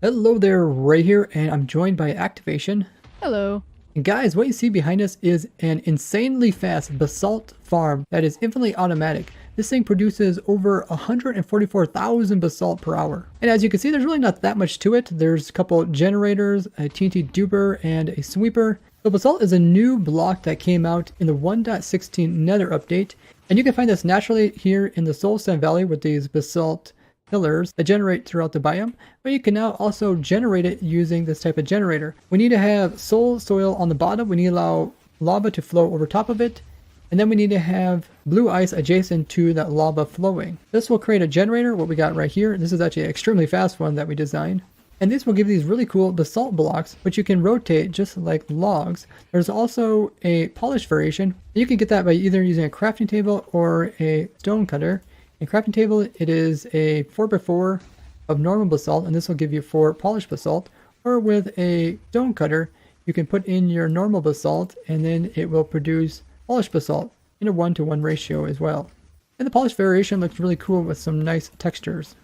Hello there, right here, and I'm joined by Activation. Hello. And guys, what you see behind us is an insanely fast basalt farm that is infinitely automatic. This thing produces over 144,000 basalt per hour. And as you can see, there's really not that much to it. There's a couple generators, a TNT duper, and a sweeper. So basalt is a new block that came out in the 1.16 Nether update. And you can find this naturally here in the Soul Sand Valley with these basalt pillars that generate throughout the biome, but you can now also generate it using this type of generator. We need to have soul soil on the bottom, we need to allow lava to flow over top of it, and then we need to have blue ice adjacent to that lava flowing. This will create a generator, what we got right here. This is actually an extremely fast one that we designed. And these will give these really cool basalt blocks, which you can rotate just like logs. There's also a polished variation. You can get that by either using a crafting table or a stone cutter. In crafting table, it is a 4x4 of normal basalt, and this will give you 4 polished basalt. Or with a stone cutter, you can put in your normal basalt, and then it will produce polished basalt in a 1-to-1 ratio as well. And the polished variation looks really cool with some nice textures.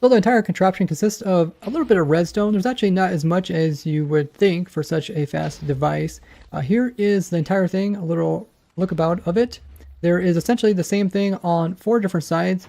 So the entire contraption consists of a little bit of redstone. There's actually not as much as you would think for such a fast device. Here is the entire thing, a little lookabout of it. There is essentially the same thing on 4 different sides,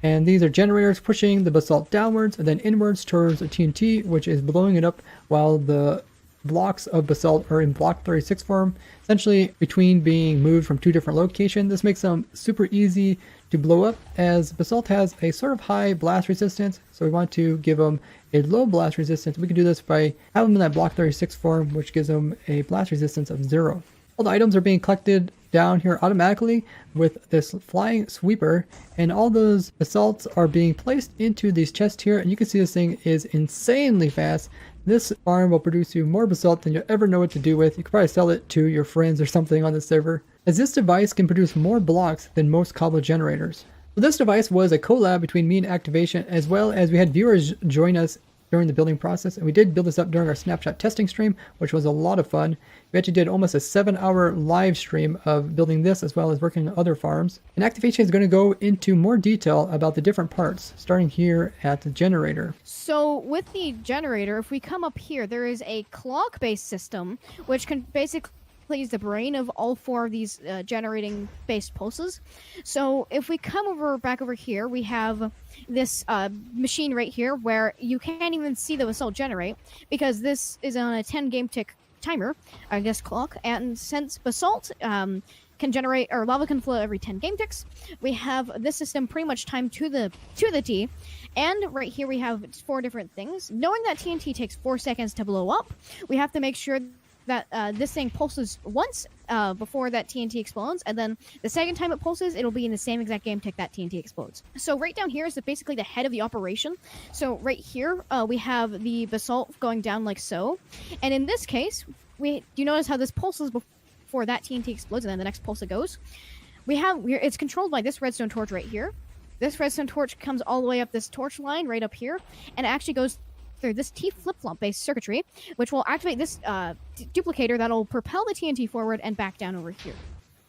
and these are generators pushing the basalt downwards and then inwards towards a TNT, which is blowing it up while the blocks of basalt are in block 36 form, essentially between being moved from 2 different locations. This makes them super easy to blow up, as basalt has a sort of high blast resistance, so we want to give them a low blast resistance. We can do this by having them in that block 36 form, which gives them a blast resistance of 0. All the items are being collected down here automatically with this flying sweeper, and all those basalts are being placed into these chests here, and you can see this thing is insanely fast. This farm will produce you more basalt than you'll ever know what to do with. You could probably sell it to your friends or something on the server, as this device can produce more blocks than most cobble generators. So this device was a collab between me and Activation, as well as we had viewers join us during the building process, and we did build this up during our snapshot testing stream, which was a lot of fun. We actually did almost a 7-hour live stream of building this as well as working on other farms. And Activation is going to go into more detail about the different parts, starting here at the generator. So with the generator, if we come up here, there is a clock-based system, which can basically is the brain of all 4 of these generating based pulses. So if we come back over here, we have this machine right here where you can't even see the basalt generate, because this is on a 10 game tick timer, I guess clock, and since basalt can generate, or lava can flow every 10 game ticks, we have this system pretty much timed to the T. And right here we have 4 different things. Knowing that TNT takes 4 seconds to blow up, we have to make sure that this thing pulses once before that TNT explodes, and then the second time it pulses, it'll be in the same exact game tick that TNT explodes. So right down here is basically the head of the operation. So right here, we have the basalt going down like so, and in this case, you notice how this pulses before that TNT explodes, and then the next pulse it goes. It's controlled by this redstone torch right here. This redstone torch comes all the way up this torch line right up here, and it actually goes through this T flip-flop based circuitry, which will activate this duplicator that'll propel the TNT forward and back down over here.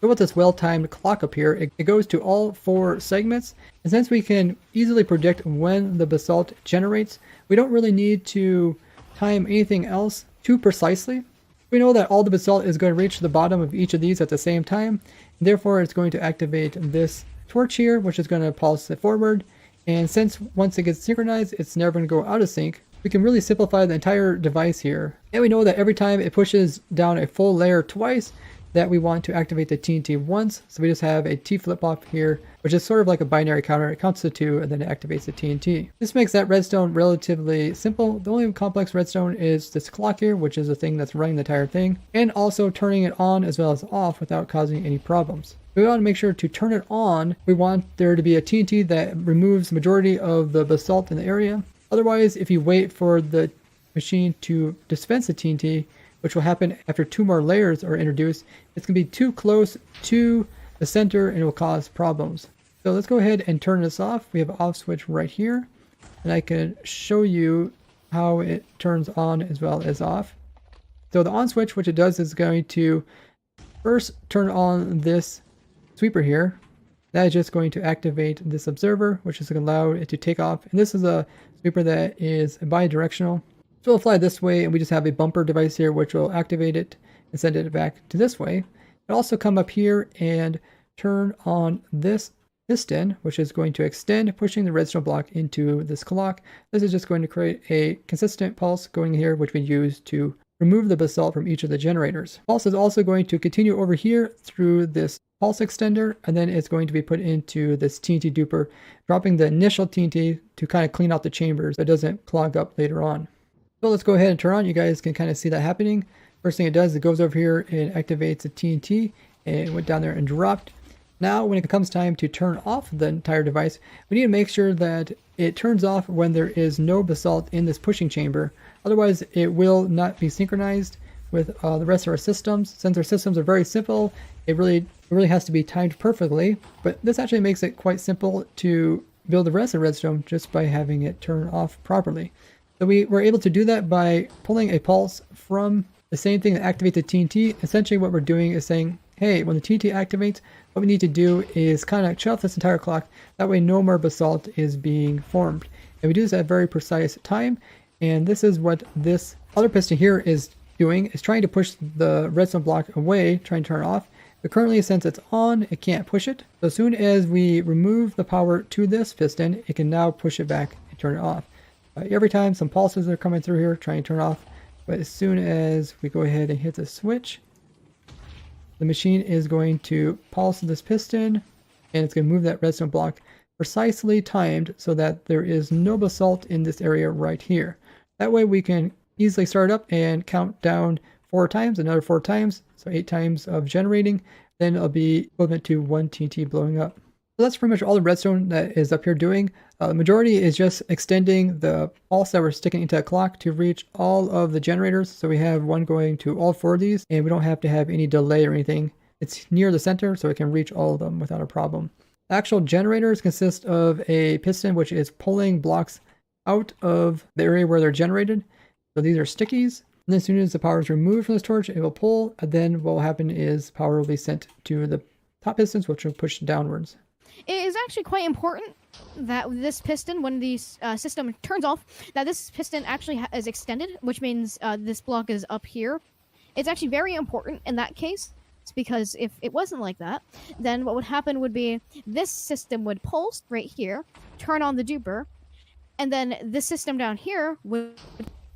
So with this well-timed clock up here, it goes to all 4 segments, and since we can easily predict when the basalt generates, we don't really need to time anything else too precisely. We know that all the basalt is going to reach the bottom of each of these at the same time, and therefore it's going to activate this torch here, which is going to pulse it forward, and since once it gets synchronized, it's never going to go out of sync. We can really simplify the entire device here. And we know that every time it pushes down a full layer twice, that we want to activate the TNT once. So we just have a T flip-flop here, which is sort of like a binary counter. It counts to 2 and then it activates the TNT. This makes that redstone relatively simple. The only complex redstone is this clock here, which is the thing that's running the entire thing, and also turning it on as well as off without causing any problems. We want to make sure to turn it on. We want there to be a TNT that removes the majority of the basalt in the area. Otherwise, if you wait for the machine to dispense the TNT, which will happen after 2 more layers are introduced, it's going to be too close to the center and it will cause problems. So let's go ahead and turn this off. We have an off switch right here, and I can show you how it turns on as well as off. So the on switch, which it does, is going to first turn on this sweeper here. That is just going to activate this observer, which is going to allow it to take off. And this is a sweeper that is bidirectional. So we'll fly this way, and we just have a bumper device here which will activate it and send it back to this way. It'll also come up here and turn on this piston, which is going to extend, pushing the redstone block into this clock. This is just going to create a consistent pulse going here, which we use to remove the basalt from each of the generators. Pulse is also going to continue over here through this pulse extender, and then it's going to be put into this TNT duper, dropping the initial TNT to kind of clean out the chambers so it doesn't clog up later on. So let's go ahead and turn on. You guys can kind of see that happening. First thing it does, it goes over here and activates the TNT, and it went down there and dropped. Now, when it comes time to turn off the entire device, we need to make sure that it turns off when there is no basalt in this pushing chamber. Otherwise, it will not be synchronized with the rest of our systems. Since our systems are very simple, it really has to be timed perfectly. But this actually makes it quite simple to build the rest of redstone just by having it turn off properly. So we were able to do that by pulling a pulse from the same thing that activates the TNT. Essentially what we're doing is saying, hey, when the TNT activates, what we need to do is kind of shut off this entire clock. That way no more basalt is being formed. And we do this at a very precise time. And this is what this other piston here is doing, is trying to push the redstone block away, trying to turn it off. But currently, since it's on, it can't push it. So as soon as we remove the power to this piston, it can now push it back and turn it off. Every time some pulses are coming through here, trying to turn it off. But as soon as we go ahead and hit the switch, the machine is going to pulse this piston, and it's going to move that redstone block precisely timed so that there is no basalt in this area right here. That way we can easily start up and count down 4 times, another 4 times, so 8 times of generating. Then it'll be equivalent to 1 TNT blowing up. So that's pretty much all the redstone that is up here doing. The majority is just extending the pulse that we're sticking into a clock to reach all of the generators. So we have one going to all 4 of these, and we don't have to have any delay or anything. It's near the center, so it can reach all of them without a problem. The actual generators consist of a piston, which is pulling blocks out of the area where they're generated. So these are stickies. And then as soon as the power is removed from this torch, it will pull. And then what will happen is power will be sent to the top pistons, which will push downwards. It is actually quite important that this piston, when the system turns off, that this piston actually is extended, which means this block is up here. It's actually very important in that case, because if it wasn't like that, then what would happen would be this system would pulse right here, turn on the duper, and then this system down here would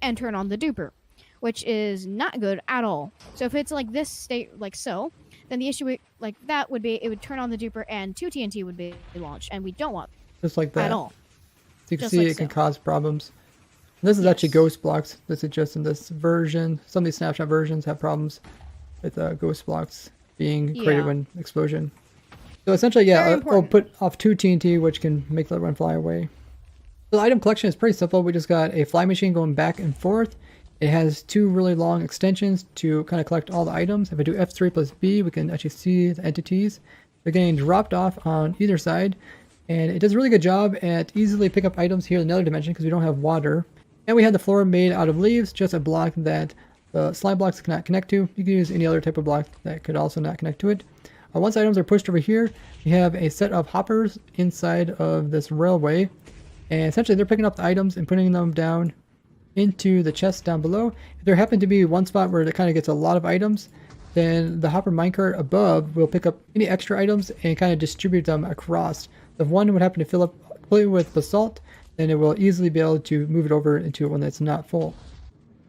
and turn on the duper, which is not good at all. So if it's like this state, like so, then the issue like that would be it would turn on the duper and 2 TNT would be launched, and we don't want just like that at all. So you can Just see like it can so. cause problems. And this is actually ghost blocks. This is just in this version. Some of these snapshot versions have problems with ghost blocks being created when explosion. So essentially, yeah, I'll put off 2 TNT, which can make the other one fly away. So the item collection is pretty simple. We just got a fly machine going back and forth. It has 2 really long extensions to kind of collect all the items. If I do F3 plus B, we can actually see the entities. They're getting dropped off on either side. And it does a really good job at easily pick up items here in another dimension because we don't have water. And we have the floor made out of leaves, just a block that the slime blocks cannot connect to. You can use any other type of block that could also not connect to it. Once items are pushed over here, we have a set of hoppers inside of this railway. And essentially they're picking up the items and putting them down into the chest down below. If there happen to be one spot where it kind of gets a lot of items, then the hopper minecart above will pick up any extra items and kind of distribute them across. If one would happen to fill up completely with basalt, then it will easily be able to move it over into one that's not full.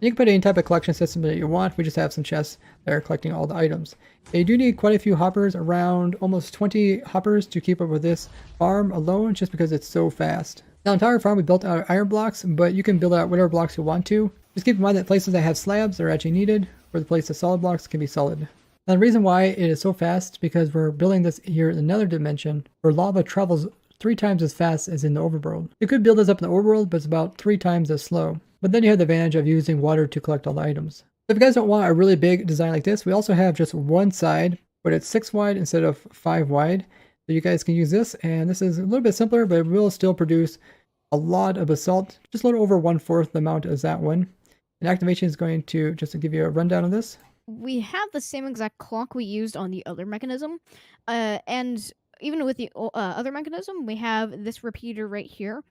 You can put any type of collection system that you want. We just have some chests that are collecting all the items. You do need quite a few hoppers, around almost 20 hoppers to keep up with this farm alone, just because it's so fast. Now, entire farm we built out of iron blocks, but you can build out whatever blocks you want to. Just keep in mind that places that have slabs are actually needed, where the place of solid blocks can be solid. Now, the reason why it is so fast is because we're building this here in another dimension where lava travels 3 times as fast as in the overworld. You could build this up in the overworld, but it's about 3 times as slow. But then you have the advantage of using water to collect all the items. If you guys don't want a really big design like this, we also have just one side, but it's 6 wide instead of 5 wide. So you guys can use this, and this is a little bit simpler, but it will still produce a lot of basalt, just a little over 1/4 the amount as that one. And activation is going to, just to give you a rundown of this. We have the same exact clock we used on the other mechanism, and even with the other mechanism, we have this repeater right here.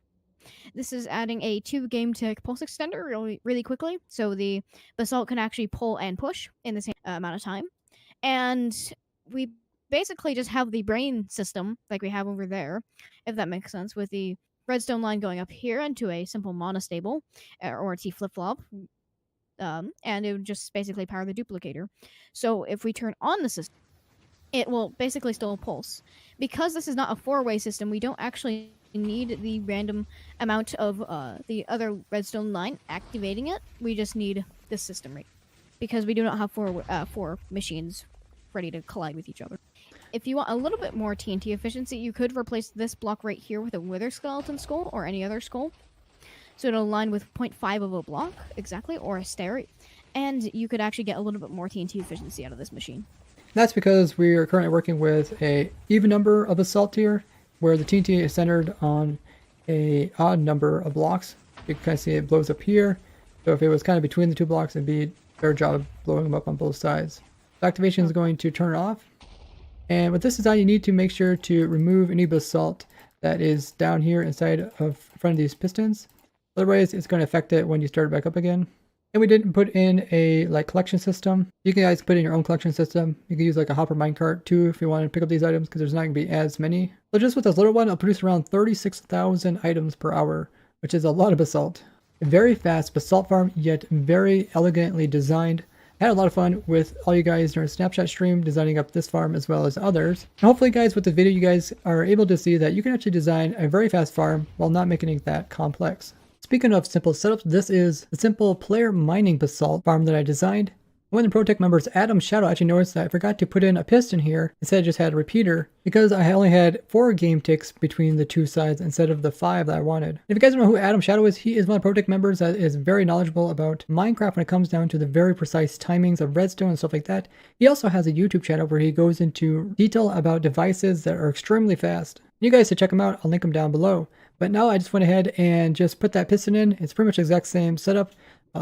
This is adding a 2 game tick pulse extender really quickly, so the basalt can actually pull and push in the same amount of time. And we basically just have the brain system like we have over there, if that makes sense, with the redstone line going up here into a simple monostable or T flip flop. And it would just basically power the duplicator. So if we turn on the system, it will basically still pulse. Because this is not a four-way system, we don't actually need the random amount of the other redstone line activating it. We just need this system right, because we do not have four machines ready to collide with each other. If you want a little bit more TNT efficiency, you could replace this block right here with a wither skeleton skull or any other skull. So it'll align with 0.5 of a block, exactly, or a stair. And you could actually get a little bit more TNT efficiency out of this machine. That's because we are currently working with a even number of basalt here, where the TNT is centered on a odd number of blocks. You can kind of see it blows up here. So if it was kind of between the two blocks, it'd be a better job of blowing them up on both sides. The activation is going to turn it off. And with this design, you need to make sure to remove any basalt that is down here inside of front of these pistons. Otherwise, it's going to affect it when you start it back up again. And we didn't put in a collection system. You guys put in your own collection system. You can use like a hopper minecart too if you want to pick up these items, because there's not going to be as many. So just with this little one, it'll produce around 36,000 items per hour, which is a lot of basalt. A very fast basalt farm, yet very elegantly designed. I had a lot of fun with all you guys during a snapshot stream designing up this farm as well as others. And hopefully guys, with this video you guys are able to see that you can actually design a very fast farm while not making it that complex. Speaking of simple setups, this is the simple player mining basalt farm that I designed. One of the ProTech members, Adam Shadow, actually noticed that I forgot to put in a piston here. Instead, I just had a repeater because I only had 4 game ticks between the two sides instead of the 5 that I wanted. If you guys don't know who Adam Shadow is, he is one of the ProTech members that is very knowledgeable about Minecraft when it comes down to the very precise timings of redstone and stuff like that. He also has a YouTube channel where he goes into detail about devices that are extremely fast. You guys should check him out. I'll link him down below. But now I just went ahead and just put that piston in. It's pretty much the exact same setup.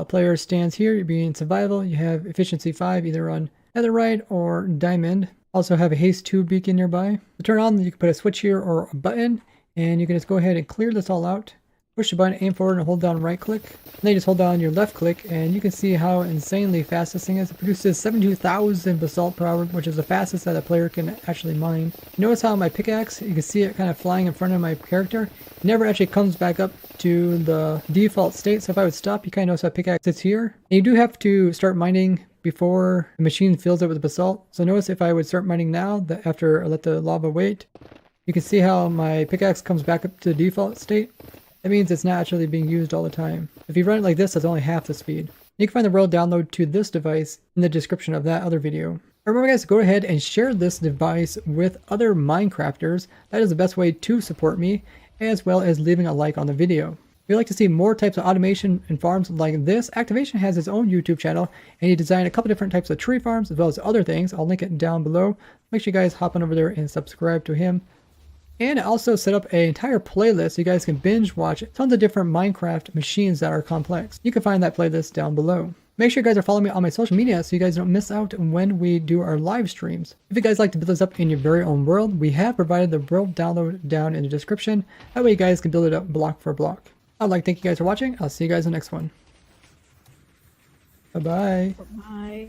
Player stands here, you're being survival. You have efficiency 5 either on netherite or diamond. Also have a haste 2 beacon nearby. To turn on, you can put a switch here or a button, and you can just go ahead and clear this all out. Push the button, aim forward, and hold down right click. And then you just hold down your left click, and you can see how insanely fast this thing is. It produces 72,000 basalt per hour, which is the fastest that a player can actually mine. Notice how my pickaxe, you can see it kind of flying in front of my character. It never actually comes back up to the default state, so if I would stop, you kind of notice how pickaxe sits here. And you do have to start mining before the machine fills it with basalt. So notice if I would start mining now, that after I let the lava wait, you can see how my pickaxe comes back up to the default state. That means it's not actually being used all the time. If you run it like this, that's only half the speed. You can find the world download to this device in the description of that other video. Remember guys, go ahead and share this device with other Minecrafters. That is the best way to support me, as well as leaving a like on the video. If you'd like to see more types of automation and farms like this, Activation has his own YouTube channel, and he designed a couple different types of tree farms as well as other things. I'll link it down below. Make sure you guys hop on over there and subscribe to him. And I also set up an entire playlist so you guys can binge watch tons of different Minecraft machines that are complex. You can find that playlist down below. Make sure you guys are following me on my social media so you guys don't miss out when we do our live streams. If you guys like to build this up in your very own world, we have provided the world download down in the description. That way you guys can build it up block for block. I'd like to thank you guys for watching. I'll see you guys in the next one. Bye-bye. Bye.